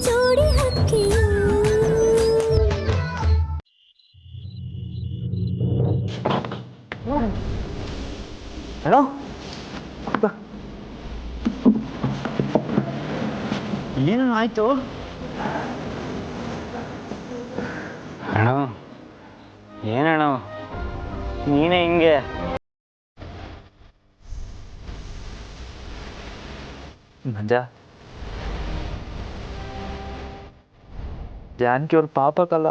ಜೋಡಿ ಹಕ್ಕಿಯು. ಹಲೋ, ಏನು ಆಯ್ತು ಅಣ್ಣ? ಏನಣ್ಣ ನೀನೇ ಹಿಂಗೆ? ಮಂಜ, ಜಾನಕಿ ಅವ್ರ ಪಾಪಕ್ಕಲ್ಲ,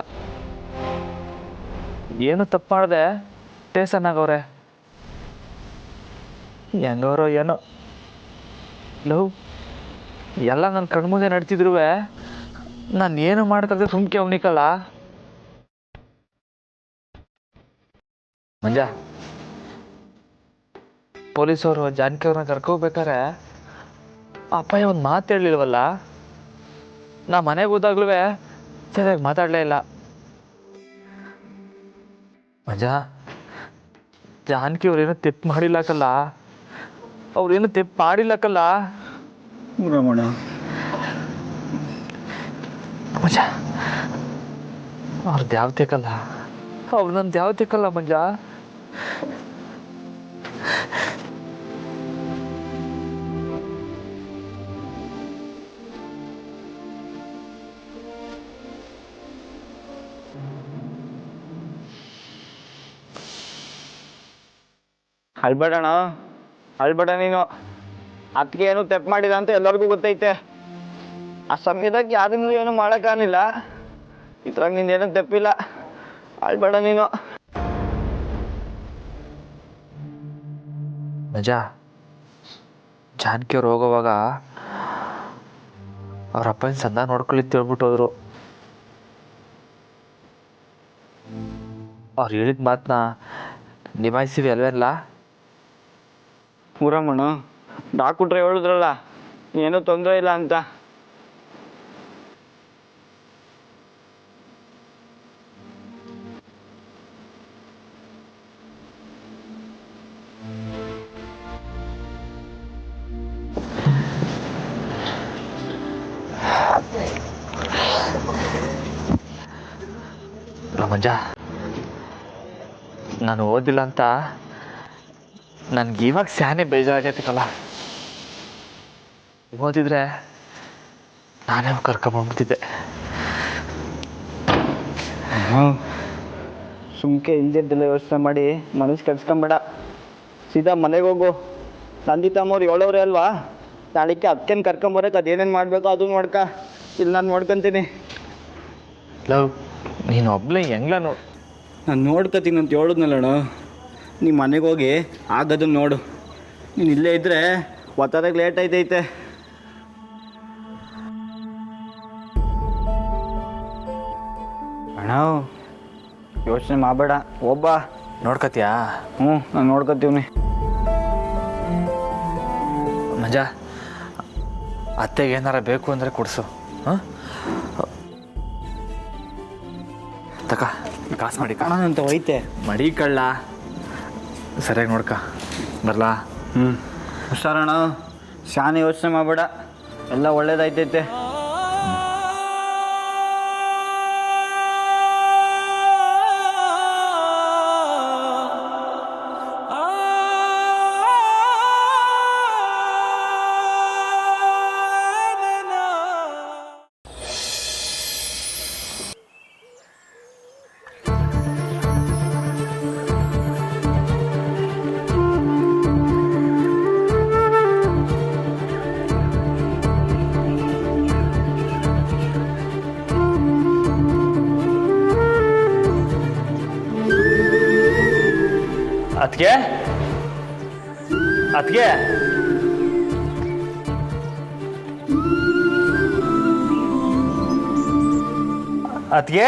ಏನು ತಪ್ಪು ಮಾಡಿದೆ ಟೇಸನ್ ಆಗವ್ರೆ. ಹೆಂಗವ್ರೋ ಏನೋ. ಲವ್ ಎಲ್ಲ ನನ್ನ ಕಣ್ಮುಂದೆ ನಡ್ತಿದ್ರು ನಾನು ಏನು ಮಾಡ್ತದೆ ಸುಮ್ಕೆ ಅವನಿಕಲ್ಲ. ಮಂಜ, ಪೊಲೀಸವರು ಜಾನಕಿ ಅವ್ರನ್ನ ಕರ್ಕೋಬೇಕಾರೆ ಅಪ್ಪಯ್ಯ ಒಂದು ಮಾತು ಹೇಳಲಿಲ್ವಲ್ಲ. ನಾ ಮನೆಗೆ ಹೋದಾಗ್ಲೂ ಸರಿಯಾಗಿ ಮಾತಾಡಲೇ ಇಲ್ಲ. ಮಂಜ, ಜಾನಕಿ ಅವ್ರೇನು ತೆಪ್ಪು ಮಾಡಿಲ್ಲಕಲ್ಲ, ಅವ್ರೇನು ತೆಪ್ಪು ಮಾಡಿಲ್ಲಕಲ್ಲ. ರಮಣ, ಮಂಜ, ಅವ್ರ ದ್ಯಾವತೆಕಲ್ಲ, ಅವ್ರು ನನ್ನ ದ್ಯಾವತೆಕಲ್ಲ ಮಂಜ. ಅಳ್ಬೇಡಣ, ಅಳ್ಬೇಡ ನೀನು. ಅದಕ್ಕೆ ಏನು ತೆಪ್ಪು ಮಾಡಿದ ಅಂತ ಎಲ್ಲರಿಗೂ ಗೊತ್ತೈತೆ. ಆ ಸಮಯದಾಗ ಯಾರನ್ನೂ ಏನು ಮಾಡೋಕ್ಕಾಗಲಿಲ್ಲ. ಇದ್ರಾಗ ನಿಂದೇನು ತೆಪ್ಪಿಲ್ಲ, ಅಳ್ಬೇಡ ನೀನು. ಮಂಜ, ಜಾನಕಿ ಅವ್ರು ಹೋಗೋವಾಗ ಅವ್ರ ಅಪ್ಪನ ಸಂದ ನೋಡ್ಕೊಳ್ಳಿ ತಿಳ್ಬಿಟ್ಟು ಹೋದ್ರು. ಅವ್ರು ಹೇಳಿದ ಮಾತನ್ನ ನಿಭಾಯಿಸಿವಿ ಅಲ್ವೇನಲ್ಲ? ಊರಮ್ಮಣ್ಣ, ಡಾಕ್ಟ್ರೆ ಹೇಳಿದ್ರಲ್ಲ ಏನೂ ತೊಂದರೆ ಇಲ್ಲ ಅಂತ. ಮಂಜ, ನಾನು ಓದಿಲ್ಲ ಅಂತ ನನ್ಗೆ ಇವಾಗ ಸ್ಯಾನೆ ಬೇಜಾರಾಗೈತಿಕಲ್ಲ. ಓದಿದ್ರೆ ನಾನೇ ಕರ್ಕೊಂಬಂದ್ಬಿಡ್ತಿದ್ದೆ. ಸುಮ್ಕೆ ಇಲ್ದಿದ್ದೆಲ್ಲ ಯೋಚನೆ ಮಾಡಿ ಮನಸ್ಸು ಕೆಡ್ಸ್ಕೊಂಬೇಡ. ಸೀದಾ ಮನೆಗೆ ಹೋಗು. ತಂದೆ ತಮ್ಮವ್ರು ಹೇಳೋರೆ ಅಲ್ವಾ, ನಾಳೆಗೆ ಅದಕ್ಕೇನು ಕರ್ಕೊಂಬರಕ್ಕೆ ಅದೇನೇನು ಮಾಡಬೇಕು ಅದು ನೋಡ್ಕ. ಇಲ್ಲಿ ನಾನು ನೋಡ್ಕೊತೀನಿ. ಲವ್, ನೀನು ಒಬ್ಳೆ ಹೆಂಗ್ಲ ನೋಡು. ನಾನು ನೋಡ್ಕೊತೀನಿ ಅಂತ ಹೇಳಿದ್ನಲ್ಲಣ್ಣ. ನೀ ಮನೆಗೆ ಹೋಗಿ ಆಗೋದನ್ನು ನೋಡು. ನೀನು ಇಲ್ಲೇ ಇದ್ದರೆ ಒತ್ತಡಕ್ಕೆ ಲೇಟ್ ಆಯ್ತೈತೆ. ಅಣ್ಣ, ಯೋಚನೆ ಮಾಡಬೇಡ, ಒಬ್ಬ ನೋಡ್ಕತ್ಯಾ? ನಾನು ನೋಡ್ಕೊತೀವ್ನಿ. ಮಂಜ, ಅತ್ತೆಗೆ ಏನಾರ ಬೇಕು ಅಂದರೆ ಕೊಡಿಸು. ಹಾಂ, ತಕ ಕಾಸು ಮಾಡಿ ಅಣ್ಣ ಅಂತ ಹೋಯ್ತೆ. ಮಡಿ ಕಳ್ಳ, ಸರಿಯಾಗಿ ನೋಡ್ಕ ಬರಲಾ? ಹುಷಾರಣ್ಣ, ಶಾನೆ ಯೋಚನೆ ಮಾಡಬೇಡ, ಎಲ್ಲ ಒಳ್ಳೇದಾಯ್ತೈತೆ. ಅದ್ಕೆ ಅದ್ಕೆ ಅದ್ಕೆ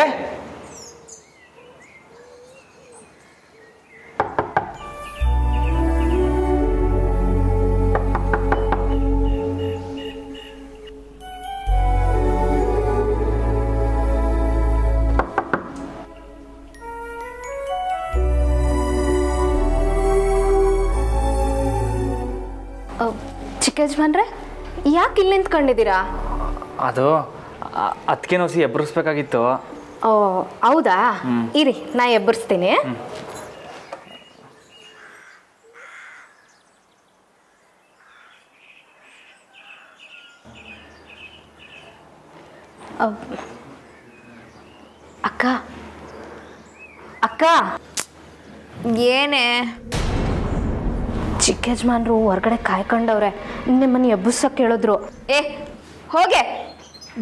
ಚಿಕ್ಕ ಯಜಮಾನ್ರೆ, ಯಾಕೆ ಇಲ್ಲಿ ನಿಂತ್ಕೊಂಡಿದ್ದೀರಾ? ಅದು ಅದಕ್ಕೆ ನೋಸಿ ಎಬ್ಬರಿಸ್ಬೇಕಾಗಿತ್ತು. ಓ ಹೌದಾ, ಇರಿ ನಾ ಎಬ್ಬರಿಸ್ತೀನಿ. ಅಕ್ಕ ಅಕ್ಕ, ಏನೇ? ಚಿಕ್ಕ ಯಜಮಾನ್ರು ಹೊರಗಡೆ ಕಾಯ್ಕೊಂಡವ್ರೆ, ನಿಮ್ಮನ್ನು ಎಬ್ಬಿಸಕ್ಕೆ ಹೇಳಿದ್ರು. ಏ ಹೋಗೆ,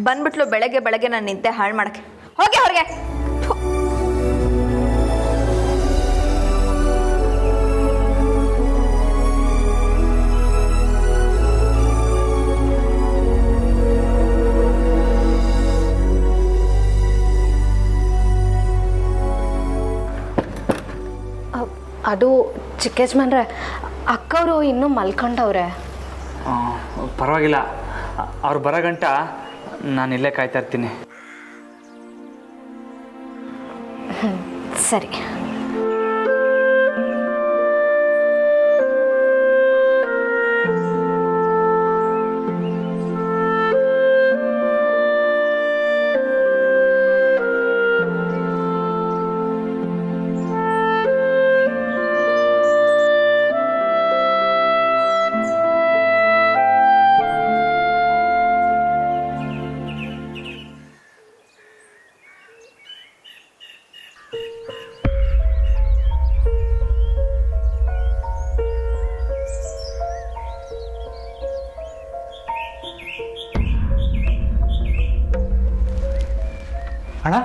ಬಂದ್ಬಿಟ್ಲು ಬೆಳಗ್ಗೆ ಬೆಳಗ್ಗೆ ನಾನು ನಿದ್ದೆ ಹಾಳು ಮಾಡಕ್ಕೆ. ಹೋಗೆ ಹೊರಗೆ. ಅದು ಚಿಕ್ಕ ಯಜಮಾನ್ರೆ, ಅಕ್ಕವರು ಇನ್ನೂ ಮಲ್ಕೊಂಡವ್ರೆ. ಪರವಾಗಿಲ್ಲ, ಅವ್ರು ಬರೋ ಗಂಟ ನಾನು ಇಲ್ಲೇ ಕಾಯ್ತಾ ಇರ್ತೀನಿ. ಸರಿ. ಅಣ್ಣ,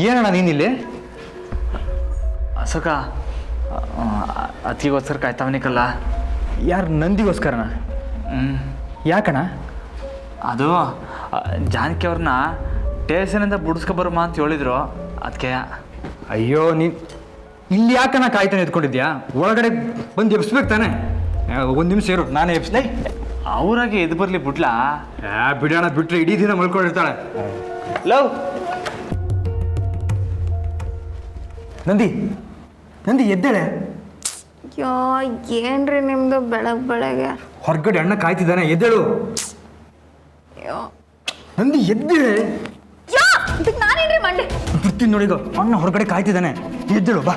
ಏನಣ್ಣ ನೀನಿಲ್ಲಿ? ಅಶೋಕ, ಅತಿಗೋಸ್ಕರ ಕಾಯ್ತಾವನಿಕಲ್ಲ. ಯಾರು ನಂದಿಗೋಸ್ಕರನ? ಯಾಕಣ್ಣ? ಅದು ಜಾನಕಿ ಅವ್ರನ್ನ ಸ್ಟೇಷನಿಂದ ಬಿಡಿಸ್ಕೊಬರಮ್ಮ ಅಂತ ಹೇಳಿದ್ರು, ಅದಕ್ಕೆ. ಅಯ್ಯೋ, ನೀನು ಇಲ್ಲಿ ಯಾಕಣ್ಣ ಕಾಯ್ತಾನೆ ಎತ್ಕೊಂಡಿದ್ಯಾ? ಒಳಗಡೆ ಬಂದು ಎಬ್ಸ್ಬೇಕು ತಾನೆ. ಒಂದು ನಿಮಿಷ ಇರು, ನಾನೇ ಎಬ್ಸ್ಲೇ. ಅವ್ರಾಗೆ ಎದ್ದು ಬರಲಿ ಬಿಡ್ಲಾ? ಬಿಡೋಣ, ಬಿಟ್ರೆ ಇಡೀ ದಿನ ಮಲ್ಕೊಂಡಿರ್ತಾಳೆ. ಲವ್ ನಂದಿ, ನಂದಿ ಎದ್ದೇಳೆ. ಯೋ ಏನ್ರಿ ನಿಮ್ದು ಬೆಳಗ್ಗೆ? ಹೊರಗಡೆ ಅಣ್ಣ ಕಾಯ್ತಿದ್ದಾನೆ, ಎದ್ದೇಳು. ಯೋ ನಂದಿ ಎದ್ದೇಳೆ. ಯಾ ಇದಕ್ಕೆ ನಾನೇನ್ರಿ ಮಂಡೆ? ಬರ್ತೀನಿ ನೋಡಿಗೋ, ಅಣ್ಣ ಹೊರಗಡೆ ಕಾಯ್ತಿದ್ದಾನೆ, ಎದ್ದೇಳು ಬಾ.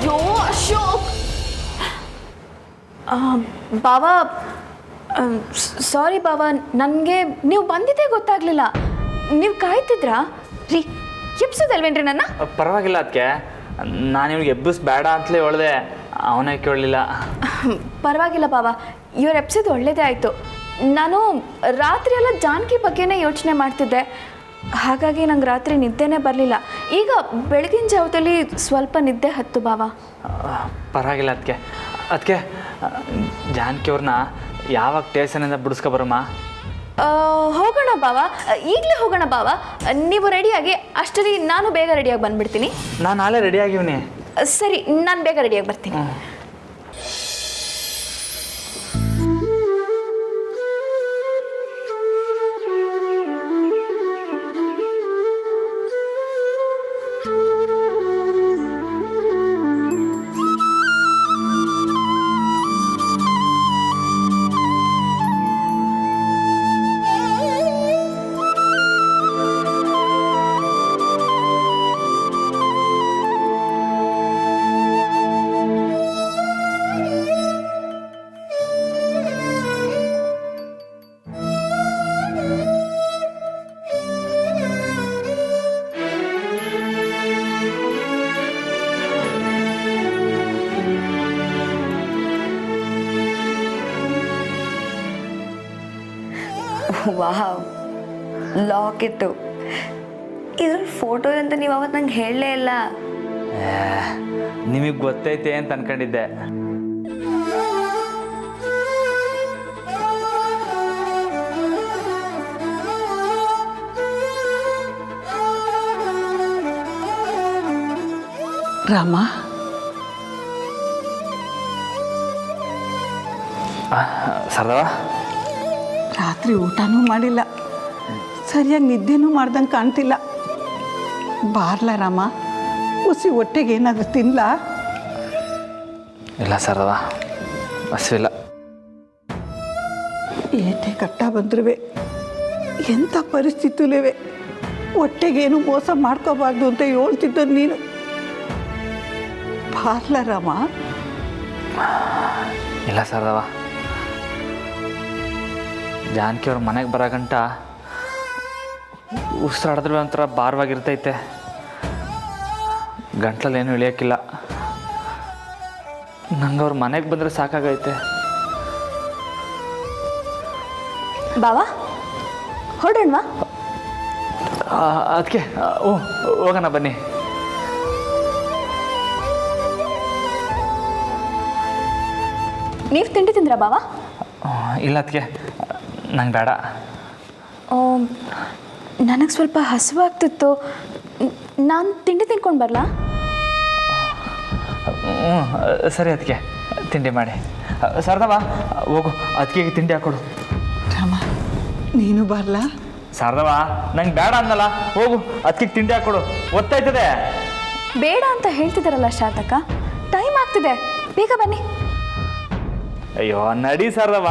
ಯೋ ಅಶೋಕ್. ಬಾವಾ, ಸಾರಿ ಬಾವಾ, ನನಗೆ ನೀವು ಬಂದಿದ್ದೇ ಗೊತ್ತಾಗಲಿಲ್ಲ. ನೀವು ಕಾಯ್ತಿದ್ರಾ ರೀ? ಎಬ್ಸೋದಲ್ವೇನ್ರಿ ನನ್ನ? ಪರವಾಗಿಲ್ಲ, ಅದಕ್ಕೆ ನಾನು ಇವ್ನಿಗೆ ಎಬ್ಬಿಸ್ ಬೇಡ ಅಂತಲೇ ಹೇಳ್ದೆ, ಅವನೇ ಕೇಳಲಿಲ್ಲ. ಪರವಾಗಿಲ್ಲ ಬಾವಾ, ಇವ್ರು ಎಬ್ಸಿದ್ದು ಒಳ್ಳೇದೇ ಆಯಿತು. ನಾನು ರಾತ್ರಿ ಎಲ್ಲ ಜಾನಕಿ ಬಗ್ಗೆನೇ ಯೋಚನೆ ಮಾಡ್ತಿದ್ದೆ, ಹಾಗಾಗಿ ನಂಗೆ ರಾತ್ರಿ ನಿದ್ದೆನೇ ಬರಲಿಲ್ಲ. ಈಗ ಬೆಳಗಿನ ಜಾವದಲ್ಲಿ ಸ್ವಲ್ಪ ನಿದ್ದೆ ಹತ್ತು ಬಾವಾ. ಪರವಾಗಿಲ್ಲ, ಅದಕ್ಕೆ ಜಾನಕಿ ಅವ್ರನ್ನ ಯಾವಾಗ ಸ್ಟೇಷನಿಂದ ಬಿಡಿಸ್ಕೊಬರಮ್ಮ? ಹೋಗೋಣ ಬಾವಾ, ಈಗಲೇ ಹೋಗೋಣ ಬಾವಾ. ನೀವು ರೆಡಿಯಾಗಿ, ಅಷ್ಟರಲ್ಲಿ ನಾನು ಬೇಗ ರೆಡಿಯಾಗಿ ಬಂದುಬಿಡ್ತೀನಿ. ನಾನು ನಾಳೆ ರೆಡಿ ಆಗಿವ್ನಿ. ಸರಿ, ನಾನು ಬೇಗ ರೆಡಿಯಾಗಿ ಬರ್ತೀನಿ. ವಾವ್, ಲಾಕೆಟ್ಟು. ಇದ್ರಲ್ಲಿ ಫೋಟೋ ಅಂತ ನೀವು ಅವತ್ತು ನಂಗೆ ಹೇಳಲೇ ಇಲ್ಲ. ನಿಮಗೆ ಗೊತ್ತೈತೆ ಅಂತ ಅನ್ಕೊಂಡಿದ್ದೆ. ರಾಮ, ಸರದವ, ರಾತ್ರಿ ಊಟನೂ ಮಾಡಿಲ್ಲ, ಸರಿಯಾಗಿ ನಿದ್ದೆನೂ ಮಾಡ್ದಂಗೆ ಕಾಣ್ತಿಲ್ಲ. ಬಾರ್ಲ ರಾಮ, ಕೂಸಿ ಹೊಟ್ಟೆಗೆ ಏನಾದರೂ ತಿನ್ನಲಾ? ಇಲ್ಲ ಸರದವ, ಹಸಿವಿಲ್ಲ. ಏಟೆ ಕಟ್ಟ ಬಂದ್ರುವೆ, ಎಂಥ ಪರಿಸ್ಥಿತಿಲಿವೆ, ಹೊಟ್ಟೆಗೇನು ಮೋಸ ಮಾಡ್ಕೋಬಾರ್ದು ಅಂತ ಹೇಳ್ತಿದ್ದ ನೀನು. ಬಾರ್ಲ ರಾಮ. ಇಲ್ಲ ಸರದವ, ಜಾನಕಿ ಅವ್ರ ಮನೆಗೆ ಬರೋ ಗಂಟ ಉಸಿರಾಡಿದ್ರೆ ಒಂಥರ ಭಾರವಾಗಿರ್ತೈತೆ. ಗಂಟ್ಲಲ್ಲಿ ಏನೂ ಇಳಿಯೋಕ್ಕಿಲ್ಲ. ನಂಗೆ ಅವ್ರ ಮನೆಗೆ ಬಂದರೆ ಸಾಕಾಗೈತೆ. ಬಾವಾ ಹೊರಡೋಣವಾ? ಅದಕ್ಕೆ ಹೋಗೋಣ ಬನ್ನಿ. ನೀವು ತಿಂಡಿ ತಿಂದ್ರಾ ಬಾವಾ? ಇಲ್ಲ ಅದಕ್ಕೆ ನಂಗೆ ಬೇಡ. ನನಗೆ ಸ್ವಲ್ಪ ಹಸಿವಾಗ್ತಿತ್ತು, ನಾನು ತಿಂಡಿ ತಿನ್ಕೊಂಡು ಬರಲಾ? ಸರಿ ಅದಕ್ಕೆ ತಿಂಡಿ ಮಾಡಿ. ಸರದವ ಹೋಗು, ಅದಕ್ಕೆ ತಿಂಡಿ ಹಾಕೊಡು. ರಾಮ ನೀನು ಬಾರ್ಲಾ? ಶಾರದವ ನಂಗೆ ಬೇಡ ಅನ್ನಲ್ಲ, ಹೋಗು ಅದಕ್ಕೆ ತಿಂಡಿ ಹಾಕೊಡು, ಒತ್ತಾಯ್ತದೆ. ಬೇಡ ಅಂತ ಹೇಳ್ತಿದ್ದಾರಲ್ಲ ಶಾರದಕ್ಕ, ಟೈಮ್ ಆಗ್ತಿದೆ, ಬೇಗ ಬನ್ನಿ. ಅಯ್ಯೋ ನಡಿ ಶಾರದವ.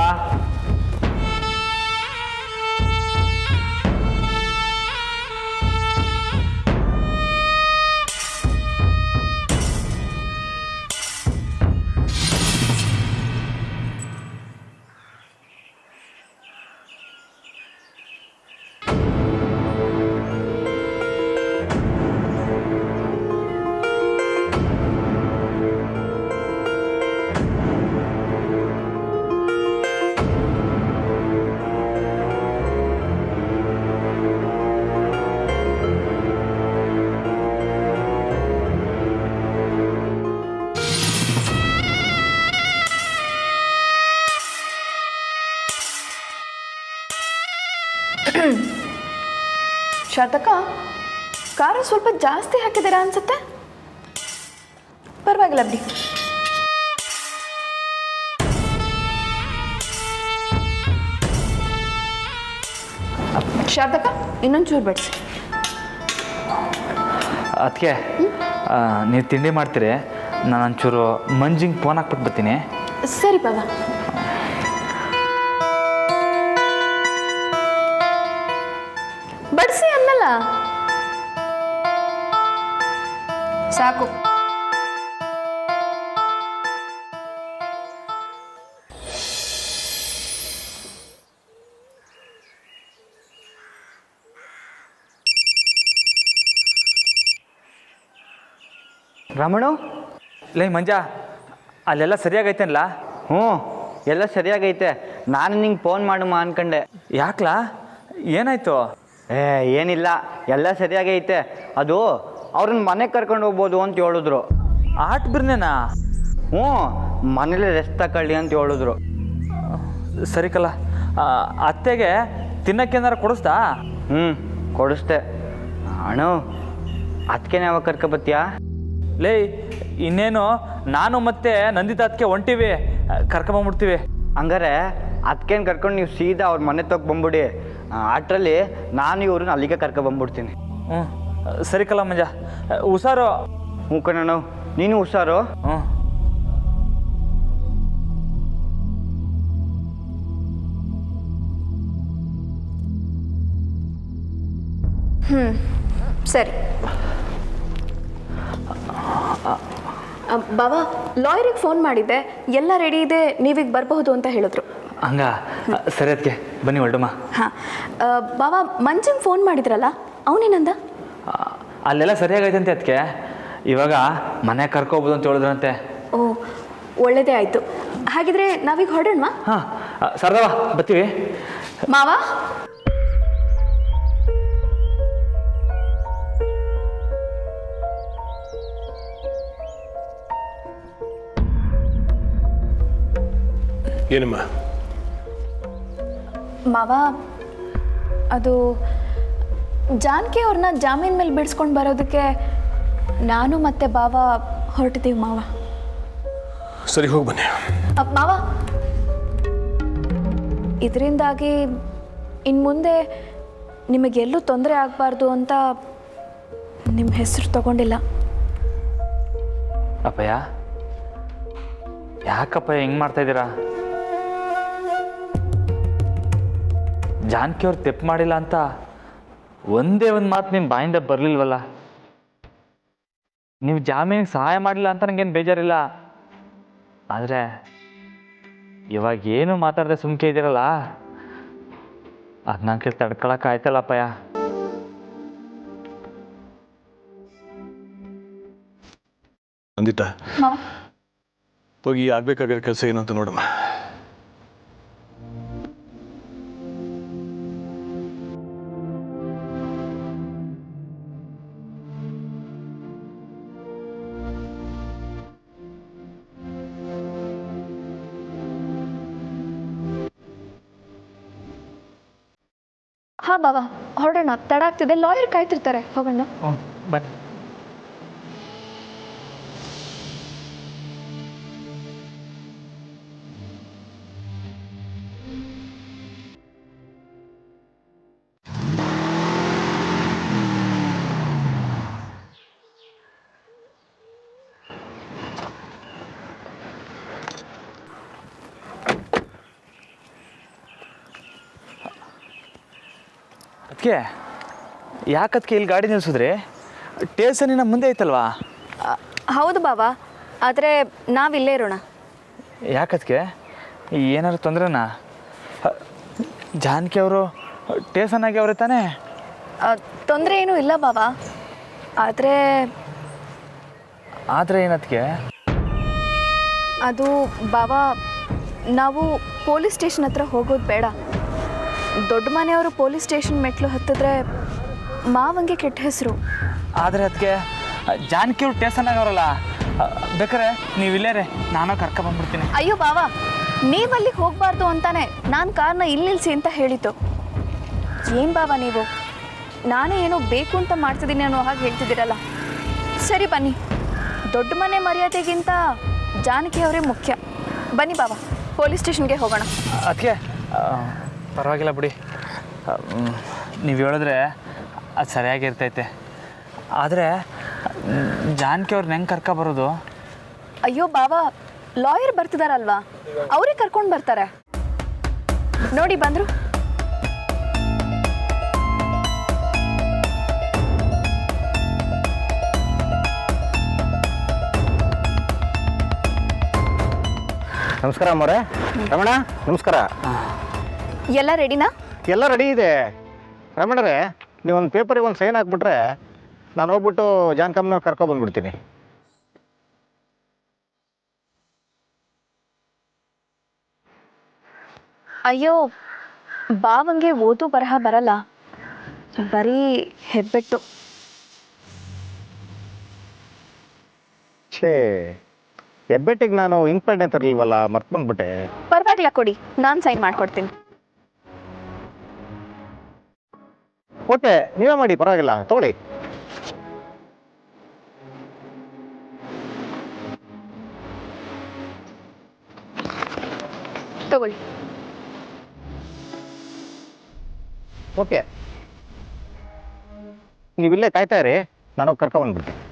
ಶಾರದಕ್ಕ, ಖಾರ ಸ್ವಲ್ಪ ಜಾಸ್ತಿ ಹಾಕಿದ್ದೀರಾ ಅನ್ಸುತ್ತೆ. ಪರವಾಗಿಲ್ಲ ಬಿಡಿ. ಶಾರದಕ್ಕ, ಇನ್ನೊಂದು ಚೂರು ಬಿಡಿಸಿ. ಅದಕ್ಕೆ ನೀವು ತಿಂಡಿ ಮಾಡ್ತೀರಿ, ನಾನು ಒಂಚೂರು ಮಂಜಿಂಗೆ ಫೋನ್ ಹಾಕ್ಬಿಟ್ಟು ಬರ್ತೀನಿ. ಸರಿ ಬಾಬಾ. ಬಡಿಸಿ ಅನ್ನಲ್ಲ, ಸಾಕು. ರಮಣು, ಲೈ ಮಂಜ, ಅಲ್ಲೆಲ್ಲ ಸರಿಯಾಗೈತೇನಲ್ಲ? ಹ್ಞೂ ಎಲ್ಲ ಸರಿಯಾಗೈತೆ. ನಾನು ನಿಂಗೆ ಫೋನ್ ಮಾಡುಮ ಅನ್ಕಂಡೆ. ಯಾಕ್ಲಾ, ಏನಾಯ್ತು? ಏನಿಲ್ಲ, ಎಲ್ಲ ಸರಿಯಾಗೈತೆ. ಅದು ಅವ್ರನ್ನ ಮನೆಗೆ ಕರ್ಕೊಂಡು ಹೋಗ್ಬೋದು ಅಂತ ಹೇಳಿದ್ರು. ಆಟ್ ಬಿರ್ನೇನಾ? ಹ್ಞೂ, ಮನೇಲಿ ರೆಸ್ಟ್ ತಗೊಳ್ಳಿ ಅಂತ ಹೇಳಿದ್ರು. ಸರಿ ಕಲ್ಲ. ಅತ್ತೆಗೆ ತಿನ್ನಕ್ಕೇನಾರು ಕೊಡಿಸ್ದಾ? ಕೊಡಿಸ್ದೆ. ಅಣ್ಣ, ಅದಕ್ಕೆ ಯಾವಾಗ ಕರ್ಕೊಬತ್ತೀಯಾ? ಲೇ, ಇನ್ನೇನು ನಾನು ಮತ್ತೆ ನಂದಿತ ಅದಕ್ಕೆ ಹೊಂಟಿವಿ, ಕರ್ಕೊಂಬಂದ್ಬಿಡ್ತೀವಿ. ಹಂಗಾರೆ ಅದಕ್ಕೇನು ಕರ್ಕೊಂಡು ನೀವು ಸೀದಾ ಅವ್ರ ಮನೆ ತಗೊ ಬಂದ್ಬಿಡಿ. ಅಷ್ಟರಲ್ಲಿ ನಾನು ಇವ್ರನ್ನ ಅಲ್ಲಿಗೆ ಕರ್ಕೊಬಂದ್ಬಿಡ್ತೀನಿ. ಹ್ಞೂ ಸರಿ ಕಲ್ಲ ಮಂಜ, ಹುಷಾರು. ಹ್ಞೂ ಕಣಣ್ಣ, ನೀನು ಹುಷಾರು. ಸರಿ ಬಾಬಾ, ಲಾಯರಿಗೆ ಫೋನ್ ಮಾಡಿದ್ದೆ, ಎಲ್ಲ ರೆಡಿ ಇದೆ, ನೀವೀಗ ಬರಬಹುದು ಅಂತ ಹೇಳಿದ್ರು. ಹಂಗ ಸರಿ ಅದಕ್ಕೆ ಬನ್ನಿ ಹೊರಡುಮ. ಹಾಂ ಬಾಬಾ, ಮಂಜಂಗೆ ಫೋನ್ ಮಾಡಿದ್ರಲ್ಲ, ಅವನೇನಂದ? ಅಲ್ಲೆಲ್ಲ ಸರಿಯಾಗೈತಂತೆ ಅದಕ್ಕೆ, ಇವಾಗ ಮನೆ ಕರ್ಕೋಬೋದು ಅಂತ ಹೇಳಿದ್ರಂತೆ. ಓ, ಒಳ್ಳೇದೇ ಆಯಿತು. ಹಾಗಿದ್ರೆ ನಾವೀಗ ಹೊರಡೋಣವಾ? ಹಾಂ ಸರದವ, ಬರ್ತೀವಿ. ಮಾವ, ಏನಮ್ಮ? ಮಾವ, ಅದು ಜಾನಕಿ ಅವ್ರನ್ನ ಜಾಮೀನ್ ಮೇಲೆ ಬಿಡಿಸ್ಕೊಂಡು ಬರೋದಕ್ಕೆ ನಾನು ಮತ್ತೆ ಬಾವ ಹೊರಟಿದ್ದೀವಿ ಮಾವ. ಸರಿ, ಹೋಗಿ ಬನ್ನಿ. ಮಾವ, ಇದರಿಂದಾಗಿ ಇನ್ನು ಮುಂದೆ ನಿಮಗೆಲ್ಲೂ ತೊಂದರೆ ಆಗಬಾರ್ದು ಅಂತ ನಿಮ್ಮ ಹೆಸರು ತಗೊಂಡಿಲ್ಲ. ಅಪ್ಪಯ್ಯ, ಯಾಕಪ್ಪಯ್ಯ ಹಿಂಗೆ ಮಾಡ್ತಾ ಇದ್ದೀರಾ? ಜಾನಕಿ ಅವ್ರು ತೆಪ್ಪು ಮಾಡಿಲ್ಲ ಅಂತ ಒಂದೇ ಒಂದು ಮಾತು ನಿಮ್ಮ ಬಾಯಿಂದ ಬರಲಿಲ್ವಲ್ಲ? ನೀವು ಜಾಮೀನಿಗೆ ಸಹಾಯ ಮಾಡಿಲ್ಲ ಅಂತ ನನಗೇನು ಬೇಜಾರಿಲ್ಲ. ಆದರೆ ಇವಾಗ ಏನು ಮಾತಾಡದೆ ಸುಮ್ಕೆ ಇದ್ದೀರಲ್ಲ, ಅದು ನನಗೆ ತಡ್ಕೊಳಕ್ಕೆ ಆಯ್ತಲ್ಲಪ್ಪಯ್ಯ. ನಂದಿತ, ಹೋಗಿ ಆಗ್ಬೇಕಾಗಿರೋ ಕೆಲಸ ಏನು ಅಂತ ನೋಡಮ್ಮ. ಹಾಂ ಬಾವಾ, ಹೊರಡೋಣ. ತಡ ಆಗ್ತಿದೆ, ಲಾಯರ್ ಕಾಯ್ತಿರ್ತಾರೆ. ಹೋಗೋಣ. ಬನ್ನಿ. ಅದಕ್ಕೆ ಯಾಕದಕ್ಕೆ ಇಲ್ಲಿ ಗಾಡಿ ನಿಲ್ಸಿದ್ರಿ? ಟೇಷನಿನ ಮುಂದೆ ಐತಲ್ವಾ? ಹೌದು ಬಾವಾ, ಆದರೆ ನಾವಿಲ್ಲೇ ಇರೋಣ. ಯಾಕದಕ್ಕೆ ಏನಾದ್ರು ತೊಂದರೆನಾ? ಜಾನಕಿ ಅವರು ಟೇಷನ್ ಆಗಿ ಅವ್ರೆ ತಾನೇ? ತೊಂದರೆ ಏನೂ ಇಲ್ಲ ಬಾವಾ, ಆದರೆ ಏನದಕ್ಕೆ? ಅದು ಬಾವಾ, ನಾವು ಪೊಲೀಸ್ ಸ್ಟೇಷನ್ ಹತ್ರ ಹೋಗೋದು ಬೇಡ. ದೊಡ್ಡ ಮನೆಯವರು ಪೊಲೀಸ್ ಸ್ಟೇಷನ್ ಮೆಟ್ಲು ಹತ್ತಿದ್ರೆ ಮಾವಂಗೆ ಕೆಟ್ಟ ಹೆಸರು. ಆದರೆ ಅದಕ್ಕೆ ಜಾನಕಿ ಅವ್ರು ಟೇಷನ್ ಆಗವ್ರಲ್ಲ, ಬೇಕಾರೆ ನೀವು ಇಲ್ಲೇ ರೀ, ನಾನು ಕರ್ಕೊಂಬಂದ್ಬಿಡ್ತೀನಿ. ಅಯ್ಯೋ ಬಾವಾ, ನೀವಲ್ಲಿಗೆ ಹೋಗಬಾರ್ದು ಅಂತಾನೆ ನಾನು ಕಾರ್ನ ಇಲ್ಲಿ ನಿಲ್ಲಿಸಿ ಅಂತ ಹೇಳಿತು. ಏನು ಬಾವಾ ನೀವು, ನಾನೇ ಏನೋ ಬೇಕು ಅಂತ ಮಾಡ್ತಿದ್ದೀನಿ ಅನ್ನೋ ಹಾಗೆ ಹೇಳ್ತಿದ್ದೀರಲ್ಲ. ಸರಿ ಬನ್ನಿ, ದೊಡ್ಡ ಮನೆ ಮರ್ಯಾದೆಗಿಂತ ಜಾನಕಿ ಅವರೇ ಮುಖ್ಯ. ಬನ್ನಿ ಬಾವಾ, ಪೊಲೀಸ್ ಸ್ಟೇಷನ್ಗೆ ಹೋಗೋಣ. ಅದಕ್ಕೆ ಪರವಾಗಿಲ್ಲ ಬಿಡಿ, ನೀವು ಹೇಳಿದ್ರೆ ಅದು ಸರಿಯಾಗಿರ್ತೈತೆ. ಆದರೆ ಜಾನಕಿ ಅವ್ರನ್ನ ಹೆಂಗೆ ಕರ್ಕೊಬರೋದು? ಅಯ್ಯೋ ಬಾವಾ, ಲಾಯರ್ ಬರ್ತಿದಾರಲ್ವಾ, ಅವರೇ ಕರ್ಕೊಂಡು ಬರ್ತಾರೆ. ನೋಡಿ ಬಂದರು. ನಮಸ್ಕಾರ ಅಮ್ಮವ್ರೆ. ರಮಣ ನಮಸ್ಕಾರ. ಎಲ್ಲ ರೆಡಿನಾ? ಎಲ್ಲ ರೆಡಿ ಇದೆ ರಮಣರೇ. ನೀವೊಂದು ಪೇಪರಿಗೆ ಒಂದು ಸೈನ್ ಹಾಕ್ಬಿಟ್ರೆ ನಾನು ಹೋಗ್ಬಿಟ್ಟು ಜಾನಕಮ್ಮನ ಕರ್ಕೊಬಂದ್ಬಿಡ್ತೀನಿ. ಅಯ್ಯೋ, ಬಾವಂಗೆ ಓದು ಬರಹ ಬರಲ್ಲ, ಬರೀ ಹೆಬ್ಬೆಟ್ಟು. ಛೇ, ಹೆಬ್ಬೆಟ್ಟಿಗೆ ನಾನು ಇಂಕ್ ಪೆಂಡೆ ತರಲಿಲ್ವಲ್ಲ, ಮರ್ತ್ಕೊಂಡ್ಬಿಟ್ಟೆ. ಪರವಾಗಿಲ್ಲ, ಕೊಡಿ, ನಾನು ಸೈನ್ ಮಾಡ್ಕೊಡ್ತೀನಿ. ಓಕೆ, ನೀವೇ ಮಾಡಿ, ಪರವಾಗಿಲ್ಲ, ತಗೊಳ್ಳಿ. ತಗೊಳ್ಳಿ. ಓಕೆ, ನೀವಿಲ್ಲೇ ಕಾಯ್ತಾ ಇರಿ, ನಾನು ಕರ್ಕೊಂಡ್ಬಂದ್ಬಿಡ್ತೀನಿ.